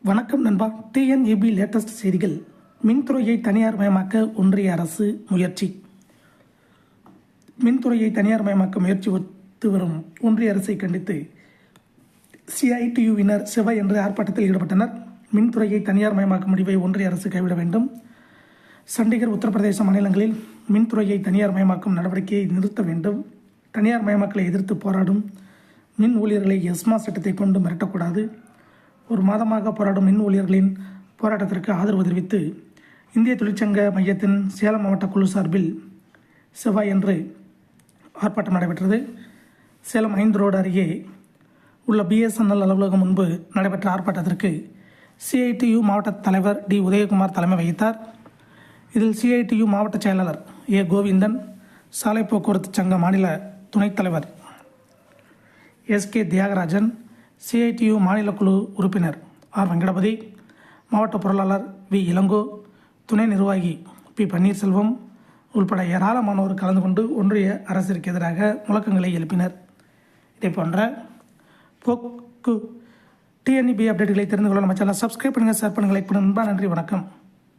வணக்கம் நண்பா. TNEB latest செய்திகள். மின்துறையை தனியார் மயமாக்க ஒன்றிய அரசு முயற்சி. மின்துறையை தனியார் மயமாக்க முயற்சி ஒத்து வரும் ஒன்றிய அரசை கண்டித்து சிஐடியுவினர் செவ்வாய் என்று ஆர்ப்பாட்டத்தில் ஈடுபட்டனர். மின்துறையை தனியார் மயமாக்க முடிவை ஒன்றிய அரசு கைவிட வேண்டும். சண்டிகர், உத்தரப்பிரதேச மாநிலங்களில் மின்துறையை தனியார் மயமாக்கும் நடவடிக்கையை நிறுத்த வேண்டும். தனியார் மயமாக்கலை எதிர்த்து போராடும் மின் ஊழியர்களை எஸ்மா சட்டத்தை கொண்டு மிரட்டக்கூடாது. ஒரு மாதமாக போராடும் மின் ஊழியர்களின் போராட்டத்திற்கு ஆதரவு தெரிவித்து இந்திய தொழிற்சங்க மையத்தின் சேலம் மாவட்ட குழு சார்பில் செவ்வாய் என்று ஆர்ப்பாட்டம் நடைபெற்றது. சேலம் 5 ரோடு அருகே உள்ள பிஎஸ்என்எல் அலுவலகம் முன்பு நடைபெற்ற ஆர்ப்பாட்டத்திற்கு சிஐடியு மாவட்ட தலைவர் டி உதயகுமார் தலைமை வகித்தார். இதில் சிஐடியு மாவட்ட செயலாளர் ஏ கோவிந்தன், சாலை போக்குவரத்து சங்க மாநில துணைத் தலைவர் எஸ்கே தியாகராஜன், சிஐடியு மாநில குழு உறுப்பினர் ஆர் வெங்கடபதி, மாவட்ட பொருளாளர் வி இளங்கோ, துணை நிர்வாகி பி பன்னீர்செல்வம் உள்பட ஏராளமானோர் கலந்து கொண்டு ஒன்றிய அரசிற்கு எதிராக முழக்கங்களை எழுப்பினர். இதே போன்ற போக்கு டிஎன்இபி அப்டேட்டுகளை தெரிந்து கொள்ள நம்ம சேனலை சப்ஸ்கிரைப் பண்ணுங்கள், ஷேர் பண்ணுங்கள், லைக் பண்ணுங்கள். நன்றி, வணக்கம்.